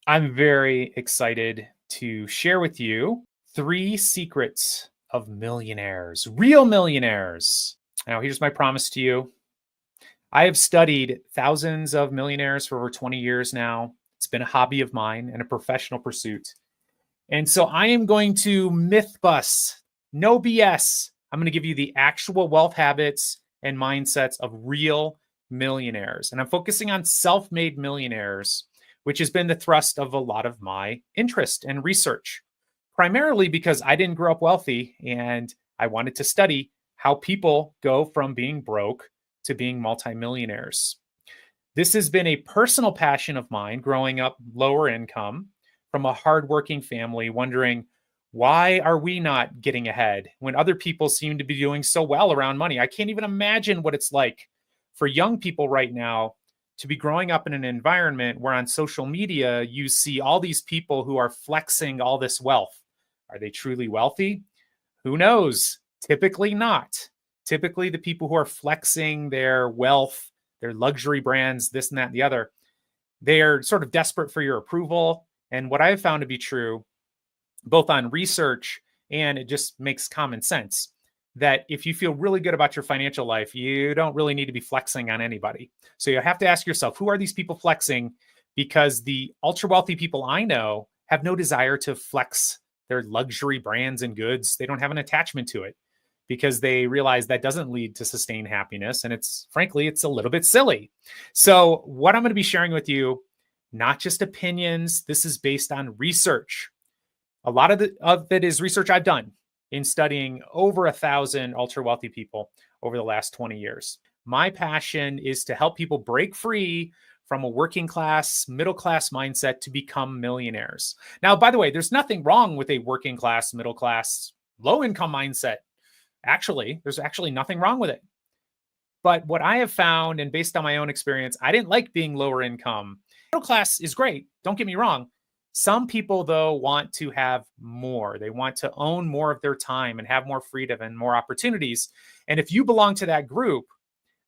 I'm very excited to share with you 3 secrets of millionaires, real millionaires. Now, here's my promise to you. I have studied thousands of millionaires for over 20 years now. It's been a hobby of mine and a professional pursuit. And so I am going to myth bust, no BS. I'm going to give you the actual wealth habits and mindsets of real millionaires. And I'm focusing on self-made millionaires, which has been the thrust of a lot of my interest and research, primarily because I didn't grow up wealthy and I wanted to study how people go from being broke to being multimillionaires. This has been a personal passion of mine growing up lower income from a hardworking family, wondering, why are we not getting ahead when other people seem to be doing so well around money? I can't even imagine what it's like for young people right now to be growing up in an environment where on social media, you see all these people who are flexing all this wealth. Are they truly wealthy? Who knows? Typically not. Typically, the people who are flexing their wealth, their luxury brands, this and that and the other, they are sort of desperate for your approval. And what I have found to be true, both on research and it just makes common sense, that if you feel really good about your financial life, you don't really need to be flexing on anybody. So you have to ask yourself, who are these people flexing? Because the ultra wealthy people I know have no desire to flex their luxury brands and goods. They don't have an attachment to it because they realize that doesn't lead to sustained happiness. And frankly, it's a little bit silly. So what I'm going to be sharing with you, not just opinions, this is based on research. A lot of it is research I've done in studying over 1,000 ultra wealthy people over the last 20 years. My passion is to help people break free from a working class, middle class mindset to become millionaires. Now, by the way, there's nothing wrong with a working class, middle class, low income mindset. There's actually nothing wrong with it. But what I have found, and based on my own experience, I didn't like being lower income. Middle class is great. Don't get me wrong. Some people, though, want to have more. They want to own more of their time and have more freedom and more opportunities. And if you belong to that group,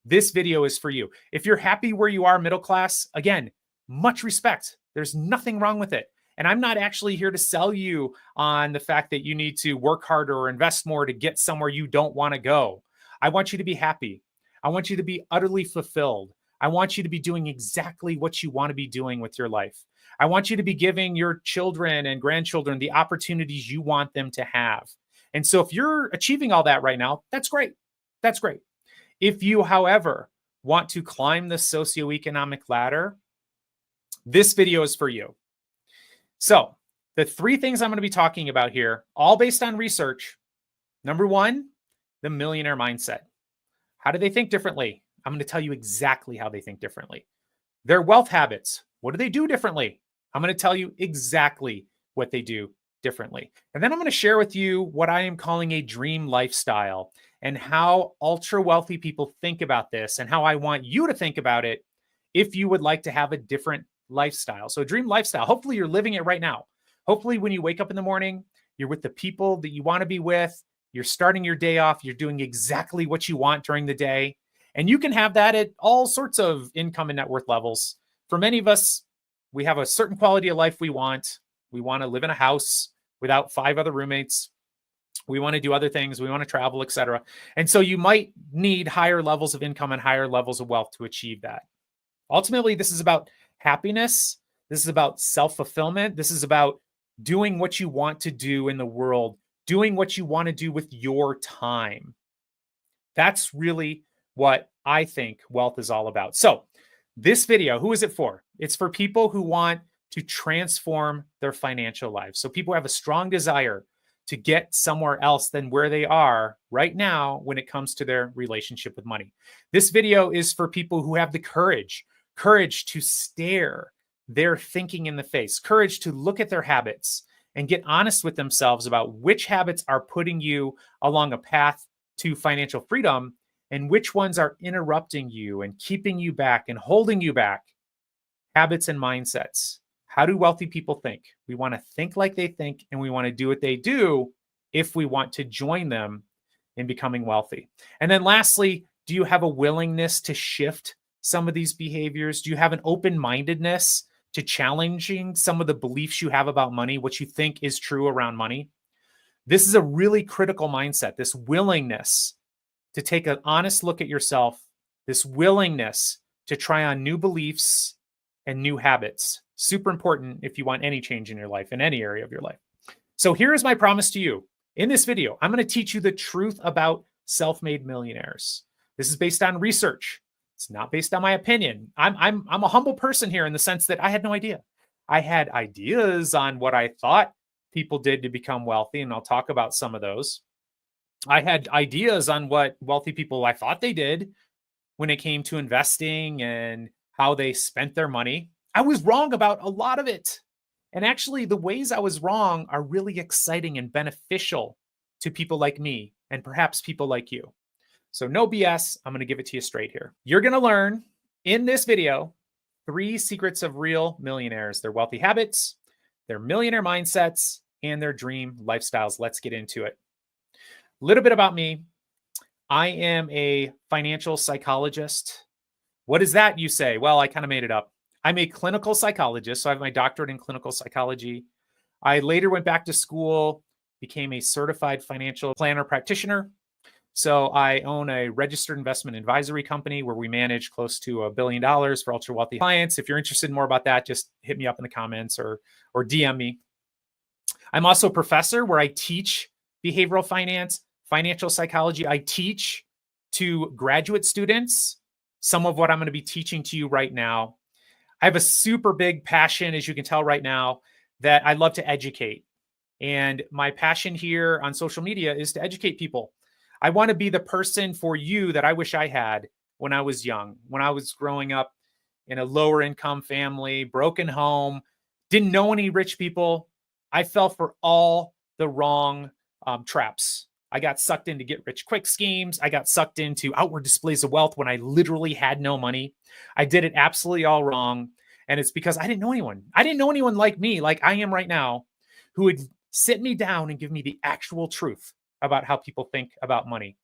this video is for you. If you're happy where you are, middle class, again, much respect. There's nothing wrong with it. And I'm not actually here to sell you on the fact that you need to work harder or invest more to get somewhere you don't want to go. I want you to be happy. I want you to be utterly fulfilled. I want you to be doing exactly what you want to be doing with your life. I want you to be giving your children and grandchildren the opportunities you want them to have. And so if you're achieving all that right now, that's great. That's great. If you, however, want to climb the socioeconomic ladder, this video is for you. So the 3 things I'm going to be talking about here, all based on research. Number 1, the millionaire mindset. How do they think differently? I'm going to tell you exactly how they think differently. Their wealth habits. What do they do differently? I'm going to tell you exactly what they do differently. And then I'm going to share with you what I am calling a dream lifestyle and how ultra wealthy people think about this and how I want you to think about it if you would like to have a different lifestyle. So a dream lifestyle, hopefully you're living it right now. Hopefully when you wake up in the morning, you're with the people that you want to be with. You're starting your day off. You're doing exactly what you want during the day. And you can have that at all sorts of income and net worth levels. For many of us, we have a certain quality of life we want. We want to live in a house without 5 other roommates. We want to do other things. We want to travel, etc. And so you might need higher levels of income and higher levels of wealth to achieve that. Ultimately, this is about happiness. This is about self-fulfillment. This is about doing what you want to do in the world, doing what you want to do with your time. That's really what I think wealth is all about. So this video, who is it for? It's for people who want to transform their financial lives. So people have a strong desire to get somewhere else than where they are right now when it comes to their relationship with money. This video is for people who have the courage to stare their thinking in the face, courage to look at their habits and get honest with themselves about which habits are putting you along a path to financial freedom and which ones are interrupting you and keeping you back and holding you back. Habits and mindsets. How do wealthy people think? We want to think like they think, and we want to do what they do if we want to join them in becoming wealthy. And then lastly, do you have a willingness to shift some of these behaviors? Do you have an open-mindedness to challenging some of the beliefs you have about money, what you think is true around money. This is a really critical mindset, this willingness to take an honest look at yourself, this willingness to try on new beliefs and new habits. Super important if you want any change in your life, in any area of your life. So here is my promise to you. In this video, I'm going to teach you the truth about self-made millionaires. This is based on research. It's not based on my opinion. I'm a humble person here in the sense that I had no idea. I had ideas on what I thought people did to become wealthy, and I'll talk about some of those. I had ideas on what wealthy people I thought they did when it came to investing and how they spent their money. I was wrong about a lot of it. And actually, the ways I was wrong are really exciting and beneficial to people like me and perhaps people like you. So no BS, I'm going to give it to you straight here. You're going to learn in this video 3 secrets of real millionaires, their wealthy habits, their millionaire mindsets, and their dream lifestyles. Let's get into it. A little bit about me. I am a financial psychologist. What is that, you say? Well, I kind of made it up. I'm a clinical psychologist, so I have my doctorate in clinical psychology. I later went back to school, became a certified financial planner practitioner. So I own a registered investment advisory company where we manage close to $1 billion for ultra wealthy clients. If you're interested in more about that, just hit me up in the comments or DM me. I'm also a professor where I teach behavioral finance, financial psychology. I teach to graduate students some of what I'm going to be teaching to you right now. I have a super big passion, as you can tell right now, that I love to educate. And my passion here on social media is to educate people. I want to be the person for you that I wish I had when I was young, when I was growing up in a lower income family, broken home, didn't know any rich people. I fell for all the wrong traps. I got sucked into get rich quick schemes. I got sucked into outward displays of wealth when I literally had no money. I did it absolutely all wrong. And it's because I didn't know anyone. I didn't know anyone like me, like I am right now, who would sit me down and give me the actual truth about how people think about money.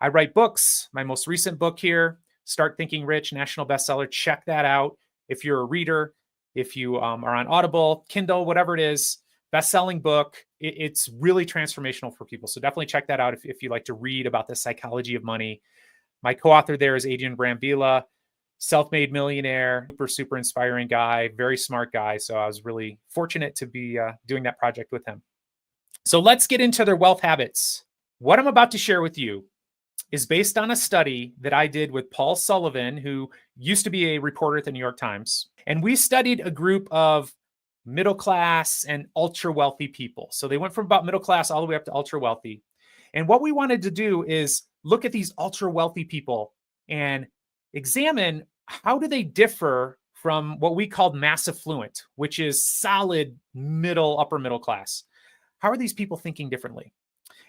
I write books. My most recent book here, Start Thinking Rich, national bestseller. Check that out. If you're a reader, if you are on Audible, Kindle, whatever it is, best-selling book. It's really transformational for people. So definitely check that out if you like to read about the psychology of money. My co-author there is Adrian Brambilla, self-made millionaire, super inspiring guy, very smart guy. So I was really fortunate to be doing that project with him. So let's get into their wealth habits. What I'm about to share with you is based on a study that I did with Paul Sullivan, who used to be a reporter at the New York Times. And we studied a group of middle class and ultra wealthy people. So they went from about middle class all the way up to ultra wealthy. And what we wanted to do is look at these ultra wealthy people and examine how do they differ from what we called mass affluent, which is solid middle, upper middle class. How are these people thinking differently?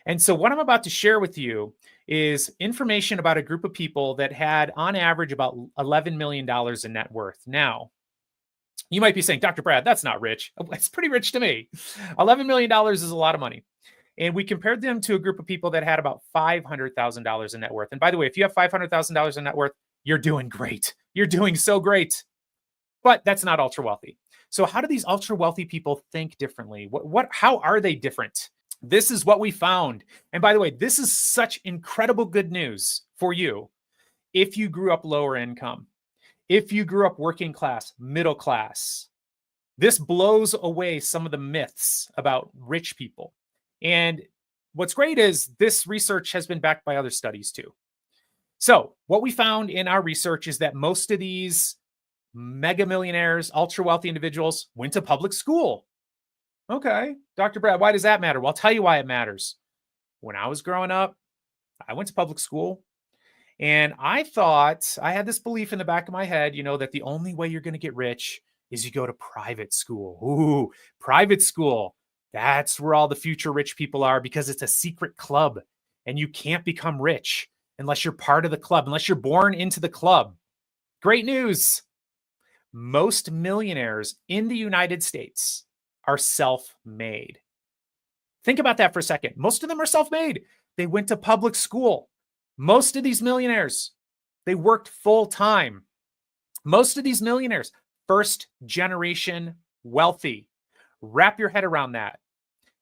And so what I'm about to share with you is information about a group of people that had on average about $11 million in net worth. Now, you might be saying, Dr. Brad, that's not rich. It's pretty rich to me. $11 million is a lot of money. And we compared them to a group of people that had about $500,000 in net worth. And by the way, if you have $500,000 in net worth, you're doing great. You're doing so great. But that's not ultra wealthy. So how do these ultra wealthy people think differently? How are they different? This is what we found. And by the way, this is such incredible good news for you if you grew up lower income, if you grew up working class, middle class. This blows away some of the myths about rich people. And what's great is this research has been backed by other studies too. So what we found in our research is that most of these mega millionaires, ultra wealthy individuals went to public school. Okay, Dr. Brad, why does that matter? Well, I'll tell you why it matters. When I was growing up, I went to public school and I thought, I had this belief in the back of my head, that the only way you're going to get rich is you go to private school. Ooh, private school. That's where all the future rich people are because it's a secret club and you can't become rich unless you're part of the club, unless you're born into the club. Great news. Most millionaires in the United States are self-made. Think about that for a second. Most of them are self-made. They went to public school. Most of these millionaires, they worked full time. Most of these millionaires, first generation wealthy. Wrap your head around that.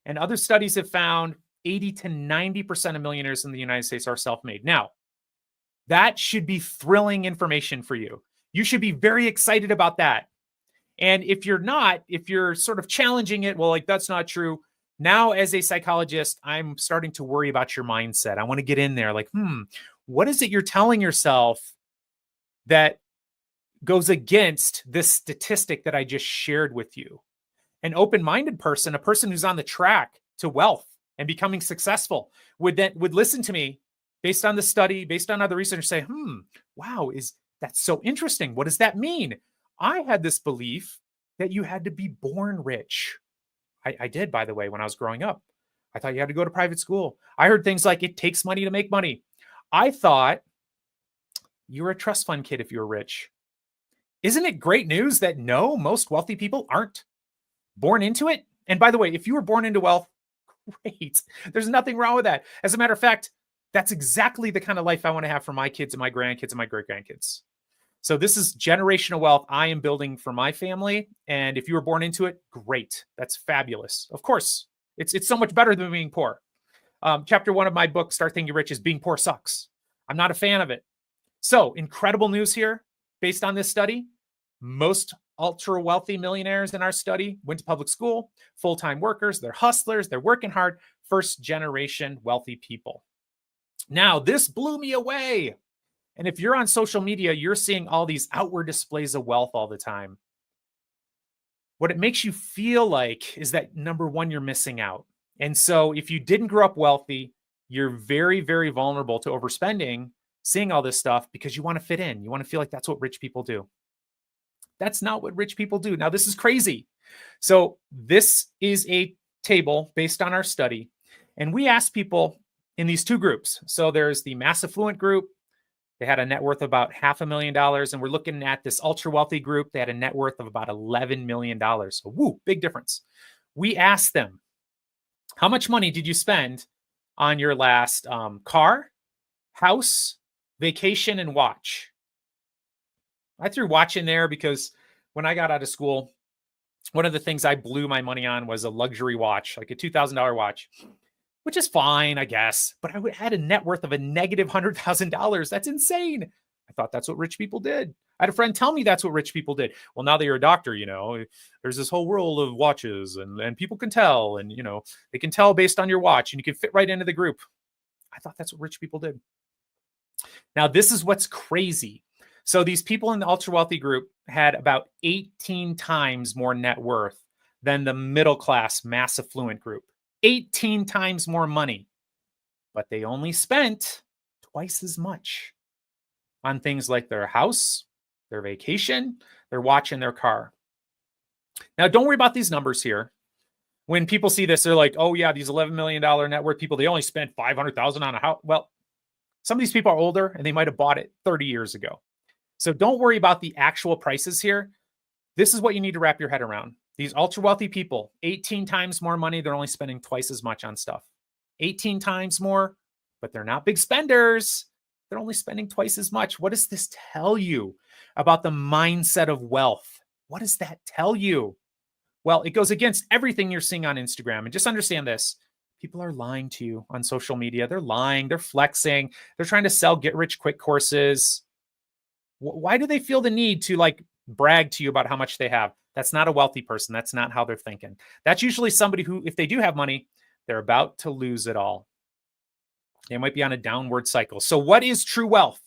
And other studies have found 80 to 90% of millionaires in the United States are self-made. Now, that should be thrilling information for you. You should be very excited about that. And if you're not, if you're sort of challenging it, well, like that's not true. Now, as a psychologist, I'm starting to worry about your mindset. I want to get in there like, what is it you're telling yourself that goes against this statistic that I just shared with you? An open-minded person, a person who's on the track to wealth and becoming successful would listen to me based on the study, based on other research, say, wow, that's so interesting. What does that mean? I had this belief that you had to be born rich. I did, by the way, when I was growing up. I thought you had to go to private school. I heard things like it takes money to make money. I thought you were a trust fund kid if you were rich. Isn't it great news that no, most wealthy people aren't born into it? And by the way, if you were born into wealth, great. There's nothing wrong with that. As a matter of fact, that's exactly the kind of life I want to have for my kids and my grandkids and my great-grandkids. So this is generational wealth I am building for my family. And if you were born into it, great. That's fabulous. Of course, it's so much better than being poor. Chapter 1 of my book, Start Thinking Rich, is being poor sucks. I'm not a fan of it. So incredible news here based on this study. Most ultra wealthy millionaires in our study went to public school, full-time workers, they're hustlers, they're working hard, first generation wealthy people. Now, this blew me away. And if you're on social media, you're seeing all these outward displays of wealth all the time. What it makes you feel like is that, number one, you're missing out. And so if you didn't grow up wealthy, you're very, very vulnerable to overspending, seeing all this stuff because you want to fit in. You want to feel like that's what rich people do. That's not what rich people do. Now, this is crazy. So this is a table based on our study. And we asked people in these two groups. So there's the mass affluent group. They had a net worth of about $500,000. And we're looking at this ultra wealthy group. They had a net worth of about $11 million. So woo, big difference. We asked them, how much money did you spend on your last car, house, vacation, and watch? I threw watch in there because when I got out of school, one of the things I blew my money on was a luxury watch, like a $2,000 watch, which is fine, I guess. But I had a net worth of a negative $100,000. That's insane. I thought that's what rich people did. I had a friend tell me that's what rich people did. Well, now that you're a doctor, there's this whole world of watches and people can tell. And, they can tell based on your watch and you can fit right into the group. I thought that's what rich people did. Now, this is what's crazy. So these people in the ultra wealthy group had about 18 times more net worth than the middle class mass affluent group. 18 times more money, but they only spent twice as much on things like their house, their vacation, their watch, and their car. Now, don't worry about these numbers here. When people see this, they're like, oh yeah, these $11 million net worth people, they only spent $500,000 on a house. Well, some of these people are older and they might have bought it 30 years ago. So don't worry about the actual prices here. This is what you need to wrap your head around. These ultra wealthy people, 18 times more money, they're only spending twice as much on stuff. 18 times more, but they're not big spenders. They're only spending twice as much. What does this tell you about the mindset of wealth? What does that tell you? Well, it goes against everything you're seeing on Instagram. And just understand this. People are lying to you on social media. They're lying. They're flexing. They're trying to sell get-rich-quick courses. Why do they feel the need to brag to you about how much they have? That's not a wealthy person. That's not how they're thinking. That's usually somebody who, if they do have money, they're about to lose it all. They might be on a downward cycle. So what is true wealth?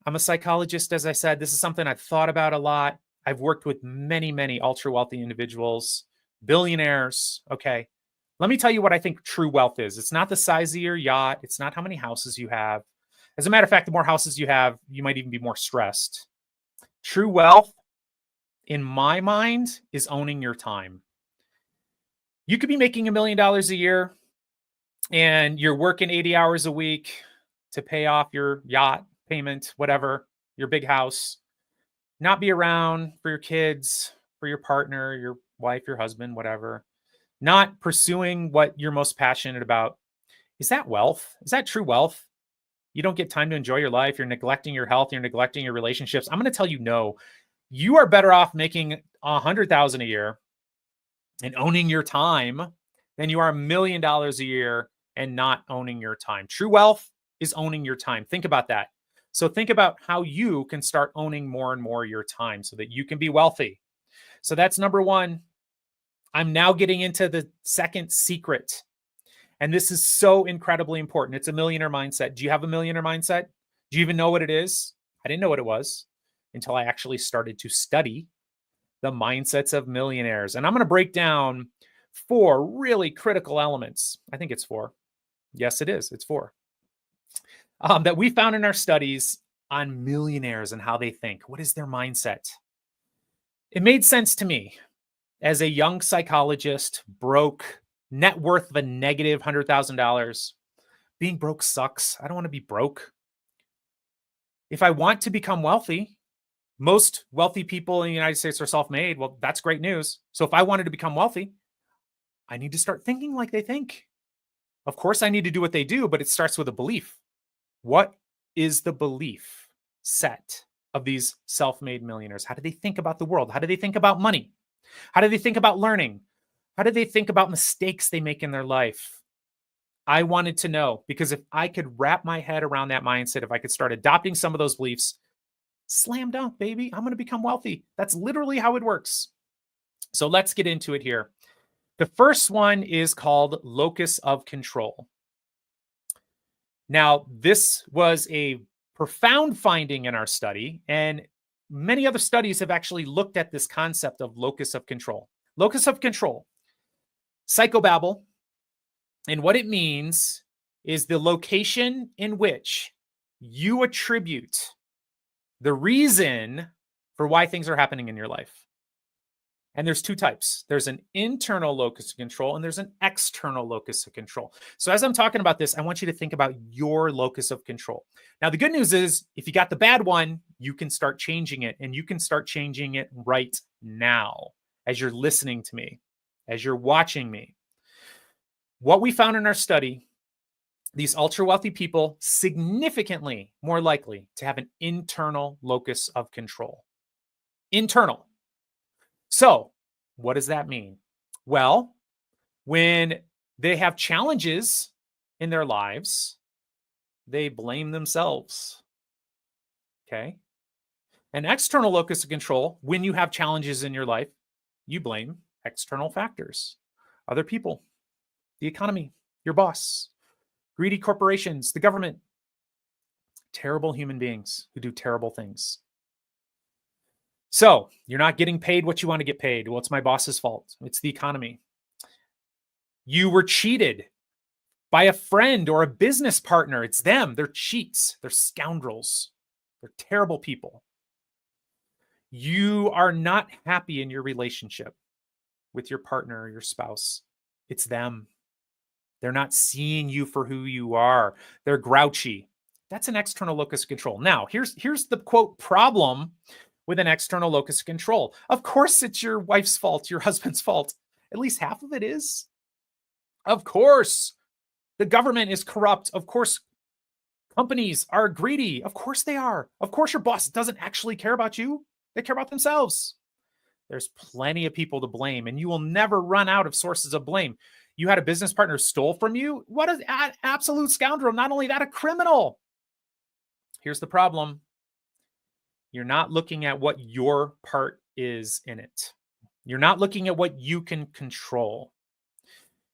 I'm a psychologist, as I said. This is something I've thought about a lot. I've worked with many, many ultra wealthy individuals, billionaires. Okay. Let me tell you what I think true wealth is. It's not the size of your yacht. It's not how many houses you have. As a matter of fact, the more houses you have, you might even be more stressed. True wealth, in my mind, is owning your time. You could be making $1 million a year and you're working 80 hours a week to pay off your yacht payment, whatever, your big house, not be around for your kids, for your partner, your wife, your husband, whatever, not pursuing what you're most passionate about. Is that wealth? Is that true wealth? You don't get time to enjoy your life. You're neglecting your health. You're neglecting your relationships. I'm going to tell you no. You are better off making 100,000 a year and owning your time than you are $1 million a year and not owning your time. True wealth is owning your time. Think about that. So think about how you can start owning more and more your time so that you can be wealthy. So that's number one. I'm now getting into the second secret. And this is so incredibly important. It's a millionaire mindset. Do you have a millionaire mindset? Do you even know what it is? I didn't know what it was until I actually started to study the mindsets of millionaires. And I'm going to break down 4 really critical elements. I think it's 4. Yes, it is. It's 4. That we found in our studies on millionaires and how they think. What is their mindset? It made sense to me as a young psychologist, broke, net worth of a negative $100,000. Being broke sucks. I don't want to be broke. If I want to become wealthy, most wealthy people in the United States are self-made. Well, that's great news. So if I wanted to become wealthy, I need to start thinking like they think. Of course, I need to do what they do, but it starts with a belief. What is the belief set of these self-made millionaires? How do they think about the world? How do they think about money? How do they think about learning? How do they think about mistakes they make in their life? I wanted to know, because if I could wrap my head around that mindset, if I could start adopting some of those beliefs, slam dunk, baby, I'm going to become wealthy. That's literally how it works. So let's get into it here. The first one is called locus of control. Now, this was a profound finding in our study, and many other studies have actually looked at this concept of locus of control. Locus of control, psychobabble, and what it means is the location in which you attribute the reason for why things are happening in your life. And there's 2 types. There's an internal locus of control and there's an external locus of control. So as I'm talking about this, I want you to think about your locus of control. Now, the good news is if you got the bad one, you can start changing it, and you can start changing it right now as you're listening to me, as you're watching me. What we found in our study, these ultra wealthy people significantly more likely to have an internal locus of control. Internal. So what does that mean? Well, when they have challenges in their lives, they blame themselves. Okay. An external locus of control, when you have challenges in your life, you blame external factors, other people, the economy, your boss, greedy corporations, the government, terrible human beings who do terrible things. So you're not getting paid what you want to get paid. Well, it's my boss's fault. It's the economy. You were cheated by a friend or a business partner. It's them. They're cheats. They're scoundrels. They're terrible people. You are not happy in your relationship with your partner or your spouse. It's them. They're not seeing you for who you are. They're grouchy. That's an external locus of control. Now, here's the quote problem with an external locus of control. Of course, it's your wife's fault, your husband's fault. At least half of it is. Of course, the government is corrupt. Of course, companies are greedy. Of course they are. Of course, your boss doesn't actually care about you. They care about themselves. There's plenty of people to blame, and you will never run out of sources of blame. You had a business partner stole from you? What an absolute scoundrel. Not only that, a criminal. Here's the problem. You're not looking at what your part is in it. You're not looking at what you can control.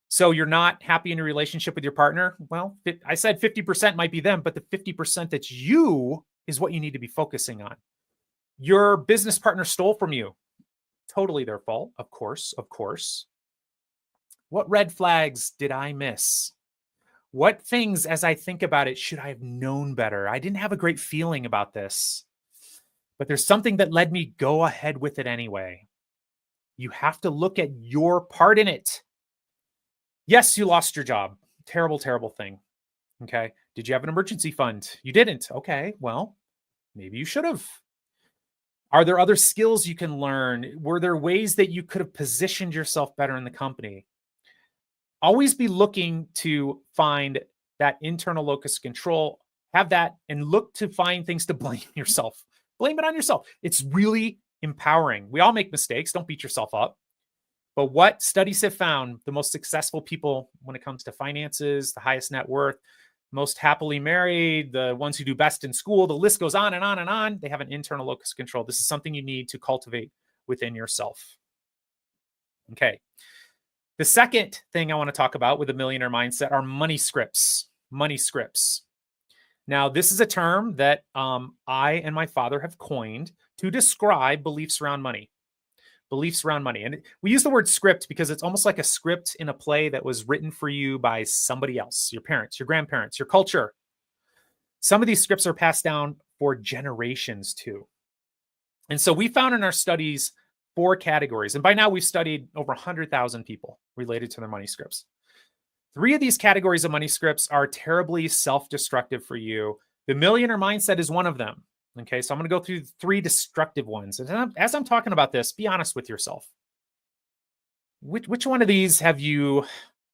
So you're not happy in your relationship with your partner? Well, I said 50% might be them, but the 50% that's you is what you need to be focusing on. Your business partner stole from you. Totally their fault. Of course, of course. What red flags did I miss? What things, as I think about it, should I have known better? I didn't have a great feeling about this, but there's something that led me go ahead with it anyway. You have to look at your part in it. Yes, you lost your job. Terrible, terrible thing. Okay. Did you have an emergency fund? You didn't. Okay. Well, maybe you should have. Are there other skills you can learn? Were there ways that you could have positioned yourself better in the company? Always be looking to find that internal locus of control, have that, and look to find things to blame yourself. Blame it on yourself. It's really empowering. We all make mistakes. Don't beat yourself up. But what studies have found, the most successful people when it comes to finances, the highest net worth, most happily married, the ones who do best in school, the list goes on and on and on. They have an internal locus of control. This is something you need to cultivate within yourself. Okay. The second thing I want to talk about with a millionaire mindset are money scripts. Money scripts. Now, this is a term that I and my father have coined to describe beliefs around money. Beliefs around money. And we use the word script because it's almost like a script in a play that was written for you by somebody else, your parents, your grandparents, your culture. Some of these scripts are passed down for generations too. And so we found in our studies 4 categories. And by now we've studied over 100,000 people related to their money scripts. 3 of these categories of money scripts are terribly self-destructive for you. The millionaire mindset is one of them. Okay, so I'm going to go through 3 destructive ones. And as I'm talking about this, be honest with yourself. Which one of these have you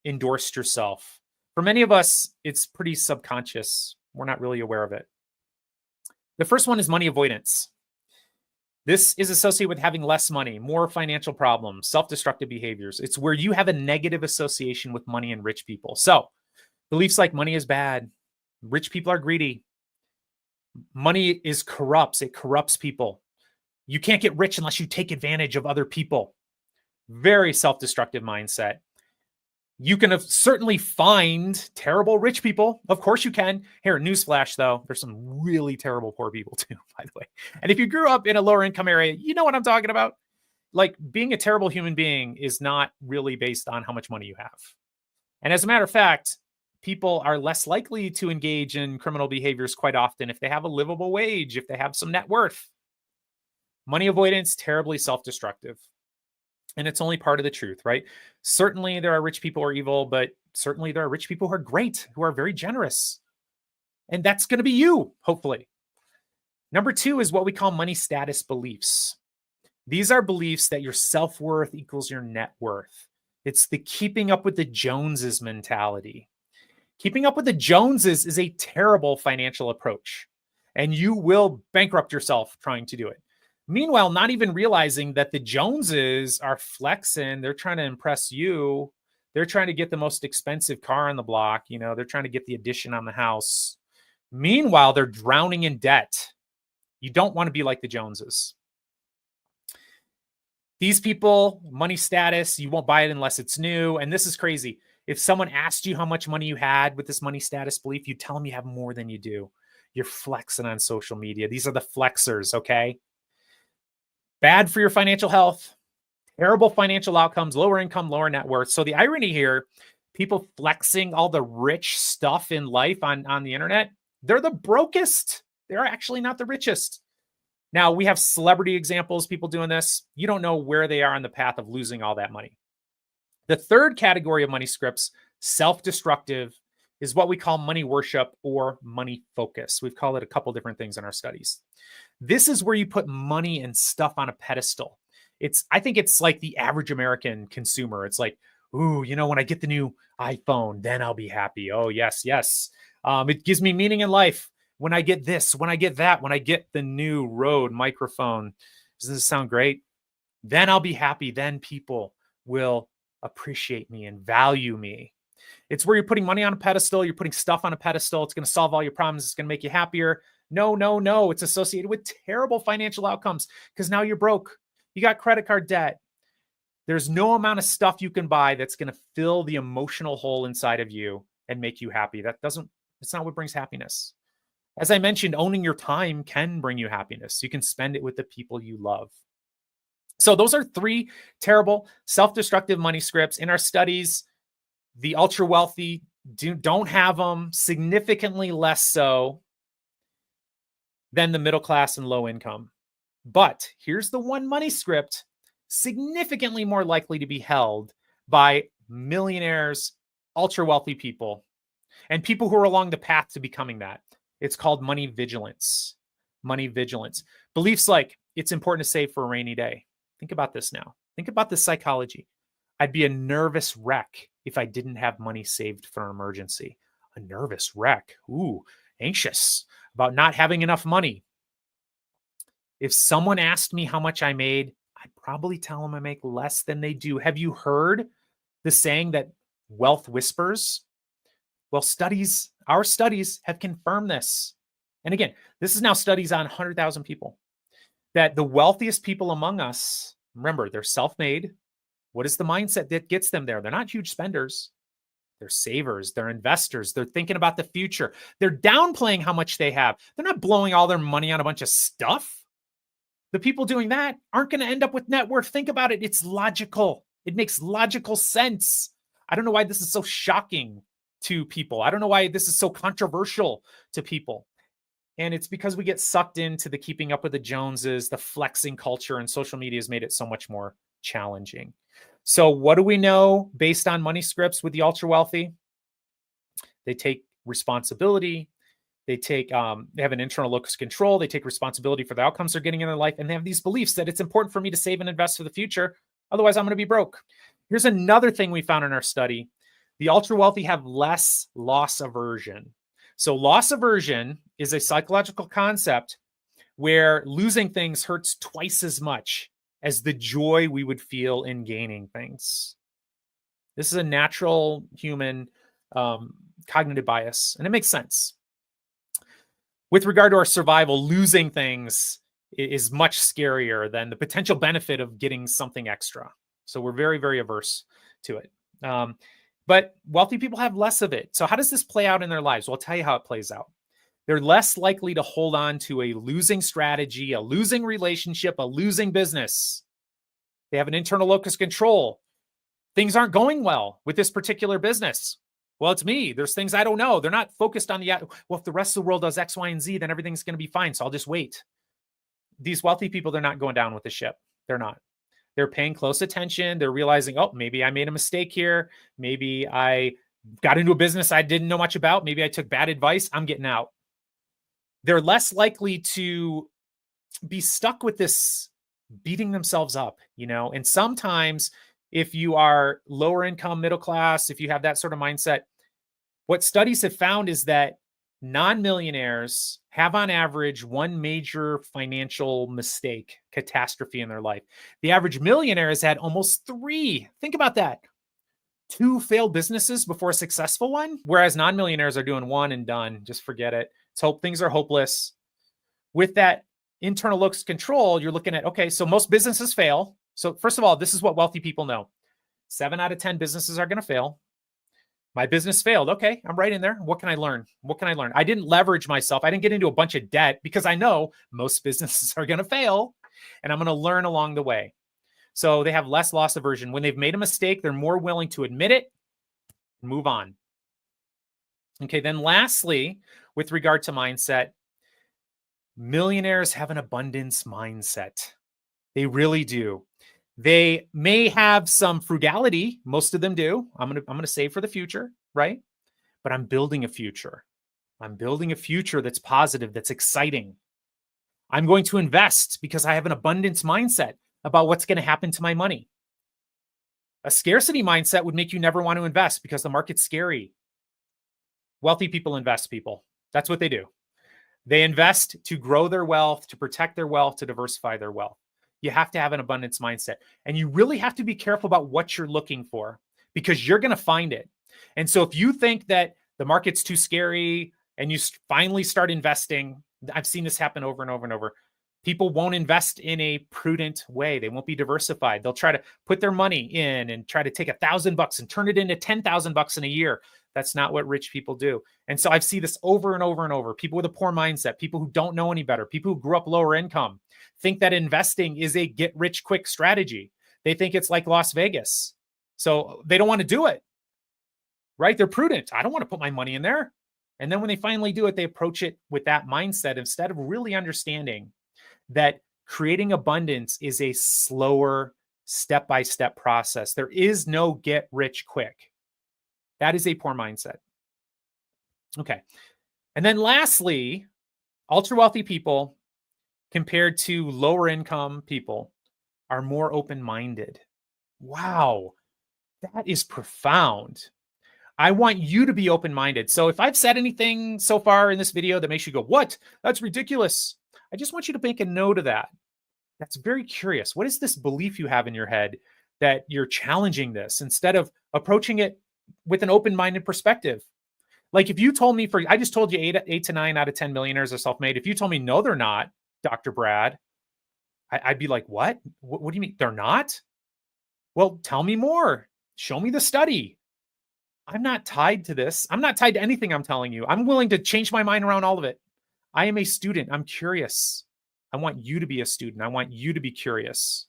endorsed yourself? For many of us, it's pretty subconscious. We're not really aware of it. The first one is money avoidance. This is associated with having less money, more financial problems, self-destructive behaviors. It's where you have a negative association with money and rich people. So beliefs like money is bad, rich people are greedy, money is corrupts. It corrupts people. You can't get rich unless you take advantage of other people. Very self-destructive mindset. You can certainly find terrible rich people. Of course you can. Here, newsflash though, there's some really terrible poor people too, by the way. And if you grew up in a lower income area, you know what I'm talking about. Like being a terrible human being is not really based on how much money you have. And as a matter of fact, people are less likely to engage in criminal behaviors quite often if they have a livable wage, if they have some net worth. Money avoidance, terribly self-destructive. And it's only part of the truth, right? Certainly there are rich people who are evil, but certainly there are rich people who are great, who are very generous. And that's going to be you, hopefully. Number 2 is what we call money status beliefs. These are beliefs that your self-worth equals your net worth. It's the keeping up with the Joneses mentality. Keeping up with the Joneses is a terrible financial approach, and you will bankrupt yourself trying to do it. Meanwhile, not even realizing that the Joneses are flexing. They're trying to impress you. They're trying to get the most expensive car on the block. You know, they're trying to get the addition on the house. Meanwhile, they're drowning in debt. You don't want to be like the Joneses. These people, money status, you won't buy it unless it's new. And this is crazy. If someone asked you how much money you had with this money status belief, you tell them you have more than you do. You're flexing on social media. These are the flexers, okay? Bad for your financial health, terrible financial outcomes, lower income, lower net worth. So the irony here, people flexing all the rich stuff in life on the internet, they're the brokest. They're actually not the richest. Now, we have celebrity examples, people doing this. You don't know where they are on the path of losing all that money. The third category of money scripts, self-destructive, is what we call money worship or money focus. We've called it a couple different things in our studies. This is where you put money and stuff on a pedestal. I think it's like the average American consumer. It's like, ooh, you know, when I get the new iPhone, then I'll be happy. Oh, yes, yes. It gives me meaning in life. When I get this, when I get that, when I get the new Rode microphone, doesn't this sound great? Then I'll be happy. Then people will appreciate me and value me. It's where you're putting money on a pedestal. You're putting stuff on a pedestal. It's going to solve all your problems. It's going to make you happier. No, no, no. It's associated with terrible financial outcomes because now you're broke. You got credit card debt. There's no amount of stuff you can buy that's going to fill the emotional hole inside of you and make you happy. It's not what brings happiness. As I mentioned, owning your time can bring you happiness. You can spend it with the people you love. So those are 3 terrible self-destructive money scripts. In our studies, the ultra wealthy don't have them, significantly less so than the middle class and low income. But here's the one money script significantly more likely to be held by millionaires, ultra wealthy people, and people who are along the path to becoming that. It's called money vigilance. Money vigilance. Beliefs like it's important to save for a rainy day. Think about this now. Think about this psychology. I'd be a nervous wreck if I didn't have money saved for an emergency. A nervous wreck. Ooh, anxious about not having enough money. If someone asked me how much I made, I'd probably tell them I make less than they do. Have you heard the saying that wealth whispers? Well, our studies have confirmed this. And again, this is now studies on 100,000 people, that the wealthiest people among us, remember, they're self-made. What is the mindset that gets them there? They're not huge spenders. They're savers. They're investors. They're thinking about the future. They're downplaying how much they have. They're not blowing all their money on a bunch of stuff. The people doing that aren't going to end up with net worth. Think about it. It's logical. It makes logical sense. I don't know why this is so shocking to people. I don't know why this is so controversial to people. And it's because we get sucked into the keeping up with the Joneses, the flexing culture, and social media has made it so much more challenging. So what do we know based on money scripts with the ultra wealthy? They take responsibility. They have an internal locus of control. They take responsibility for the outcomes they're getting in their life. And they have these beliefs that it's important for me to save and invest for the future. Otherwise, I'm going to be broke. Here's another thing we found in our study. The ultra wealthy have less loss aversion. So loss aversion is a psychological concept where losing things hurts twice as much as the joy we would feel in gaining things. This is a natural human cognitive bias, and it makes sense. With regard to our survival, losing things is much scarier than the potential benefit of getting something extra. So we're very, very averse to it. But wealthy people have less of it. So how does this play out in their lives? Well, I'll tell you how it plays out. They're less likely to hold on to a losing strategy, a losing relationship, a losing business. They have an internal locus of control. Things aren't going well with this particular business. Well, it's me. There's things I don't know. They're not focused on well, if the rest of the world does X, Y, and Z, then everything's going to be fine. So I'll just wait. These wealthy people, they're not going down with the ship. They're not. They're paying close attention. They're realizing, oh, maybe I made a mistake here. Maybe I got into a business I didn't know much about. Maybe I took bad advice. I'm getting out. They're less likely to be stuck with this beating themselves up, and sometimes if you are lower income, middle class, if you have that sort of mindset, what studies have found is that non-millionaires have on average one major financial mistake, catastrophe in their life. The average millionaire has had almost 3. Think about that. 2 failed businesses before a successful one, whereas non-millionaires are doing 1 and done. Just forget it. Things are hopeless. With that internal locus of control, you're looking at, okay, so most businesses fail. So first of all, this is what wealthy people know. 7 out of 10 businesses are going to fail. My business failed. Okay, I'm right in there. What can I learn? I didn't leverage myself. I didn't get into a bunch of debt because I know most businesses are going to fail, and I'm going to learn along the way. So they have less loss aversion. When they've made a mistake, they're more willing to admit it and move on. Okay, then lastly, with regard to mindset, millionaires have an abundance mindset. They really do. They may have some frugality. Most of them do. I'm going to save for the future, right? But I'm building a future. I'm building a future that's positive, that's exciting. I'm going to invest because I have an abundance mindset about what's going to happen to my money. A scarcity mindset would make you never want to invest because the market's scary. Wealthy people invest, people. That's what they do. They invest to grow their wealth, to protect their wealth, to diversify their wealth. You have to have an abundance mindset. And you really have to be careful about what you're looking for because you're going to find it. And so if you think that the market's too scary and you finally start investing, I've seen this happen over and over and over. People won't invest in a prudent way. They won't be diversified. They'll try to put their money in and try to take $1,000 and turn it into $10,000 in a year. That's not what rich people do. And so I've seen this over and over and over. People with a poor mindset, people who don't know any better, people who grew up lower income, think that investing is a get rich quick strategy. They think it's like Las Vegas. So they don't want to do it, right? They're prudent. I don't want to put my money in there. And then when they finally do it, they approach it with that mindset instead of really understanding that creating abundance is a slower step-by-step process. There is no get rich quick. That is a poor mindset. Okay. And then lastly, ultra wealthy people compared to lower income people are more open-minded. Wow. That is profound. I want you to be open-minded. So if I've said anything so far in this video that makes you go, what? That's ridiculous. I just want you to make a note of that. That's very curious. What is this belief you have in your head that you're challenging this instead of approaching it with an open-minded perspective? Like if you told me I just told you 8 to 9 out of 10 millionaires are self-made. If you told me, no, they're not, Dr. Brad, I'd be like, what? What do you mean? They're not? Well, tell me more. Show me the study. I'm not tied to this. I'm not tied to anything I'm telling you. I'm willing to change my mind around all of it. I am a student. I'm curious. I want you to be a student. I want you to be curious.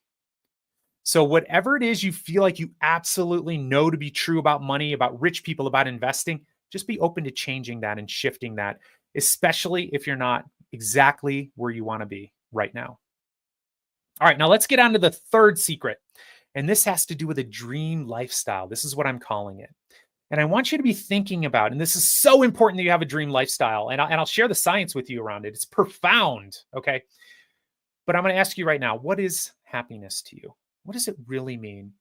So whatever it is you feel like you absolutely know to be true about money, about rich people, about investing, just be open to changing that and shifting that, especially if you're not exactly where you want to be right now. All right, now let's get on to the third secret. And this has to do with a dream lifestyle. This is what I'm calling it. And I want you to be thinking about, and this is so important that you have a dream lifestyle. And I'll share the science with you around it. It's profound, okay? But I'm going to ask you right now, what is happiness to you? What does it really mean?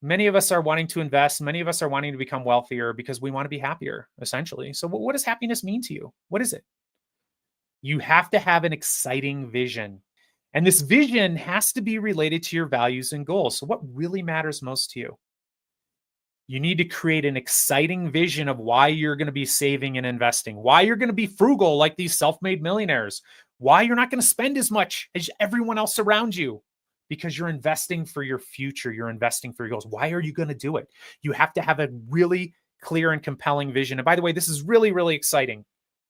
Many of us are wanting to invest. Many of us are wanting to become wealthier because we want to be happier, essentially. So what does happiness mean to you? What is it? You have to have an exciting vision. And this vision has to be related to your values and goals. So what really matters most to you? You need to create an exciting vision of why you're going to be saving and investing, why you're going to be frugal like these self-made millionaires, why you're not going to spend as much as everyone else around you, because you're investing for your future. You're investing for your goals. Why are you going to do it? You have to have a really clear and compelling vision. And by the way, this is really, really exciting.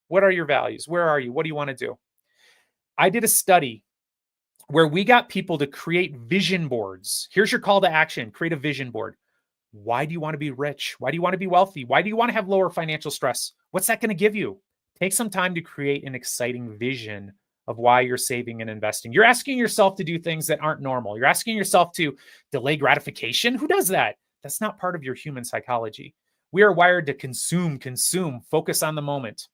What are your values? Where are you? What do you want to do? I did a study where we got people to create vision boards. Here's your call to action. Create a vision board. Why do you want to be rich? Why do you want to be wealthy? Why do you want to have lower financial stress? What's that going to give you? Take some time to create an exciting vision of why you're saving and investing. You're asking yourself to do things that aren't normal. You're asking yourself to delay gratification. Who does that? That's not part of your human psychology. We are wired to consume, focus on the moment.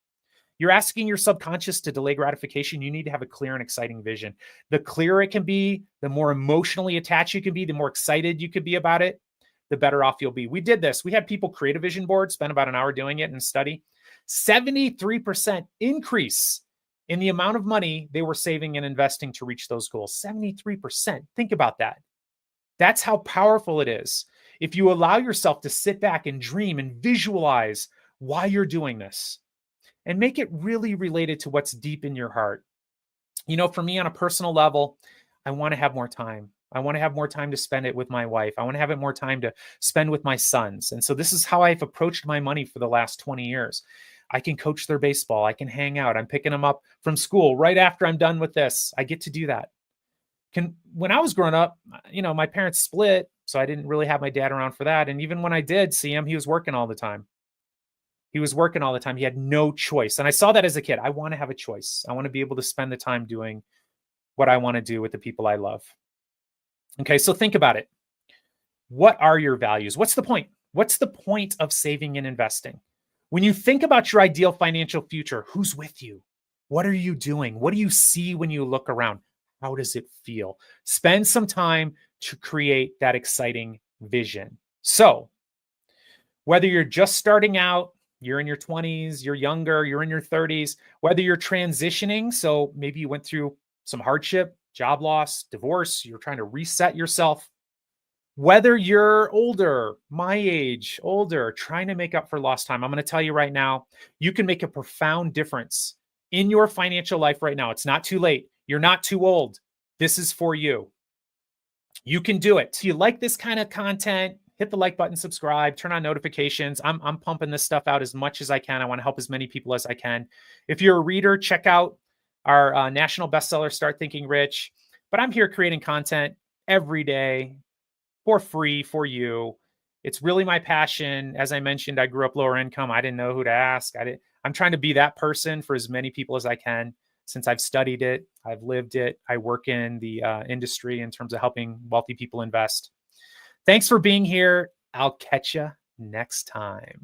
You're asking your subconscious to delay gratification. You need to have a clear and exciting vision. The clearer it can be, the more emotionally attached you can be, the more excited you could be about it, the better off you'll be. We did this. We had people create a vision board, spend about an hour doing it and study. 73% increase in the amount of money they were saving and investing to reach those goals. 73%. Think about that. That's how powerful it is. If you allow yourself to sit back and dream and visualize why you're doing this and make it really related to what's deep in your heart. You know, for me on a personal level, I want to have more time. I want to have more time to spend it with my wife. I want to have it more time to spend with my sons. And so this is how I've approached my money for the last 20 years. I can coach their baseball. I can hang out. I'm picking them up from school right after I'm done with this. I get to do that. When I was growing up, you know, my parents split, so I didn't really have my dad around for that. And even when I did see him, he was working all the time. He had no choice. And I saw that as a kid. I want to have a choice. I want to be able to spend the time doing what I want to do with the people I love. Okay, so think about it. What are your values? What's the point? What's the point of saving and investing? When you think about your ideal financial future, who's with you? What are you doing? What do you see when you look around? How does it feel? Spend some time to create that exciting vision. So, whether you're just starting out, you're in your 20s, you're younger, you're in your 30s, whether you're transitioning, so maybe you went through some hardship, job loss, divorce, you're trying to reset yourself, whether you're older, my age, older, trying to make up for lost time, I'm going to tell you right now, you can make a profound difference in your financial life right now. It's not too late. You're not too old. This is for you. You can do it. If you like this kind of content, hit the like button, subscribe, turn on notifications. I'm pumping this stuff out as much as I can. I want to help as many people as I can. If you're a reader, check out our national bestseller, Start Thinking Rich. But I'm here creating content every day for free for you. It's really my passion. As I mentioned, I grew up lower income. I didn't know who to ask. I'm trying to be that person for as many people as I can. Since I've studied it, I've lived it. I work in the industry in terms of helping wealthy people invest. Thanks for being here. I'll catch you next time.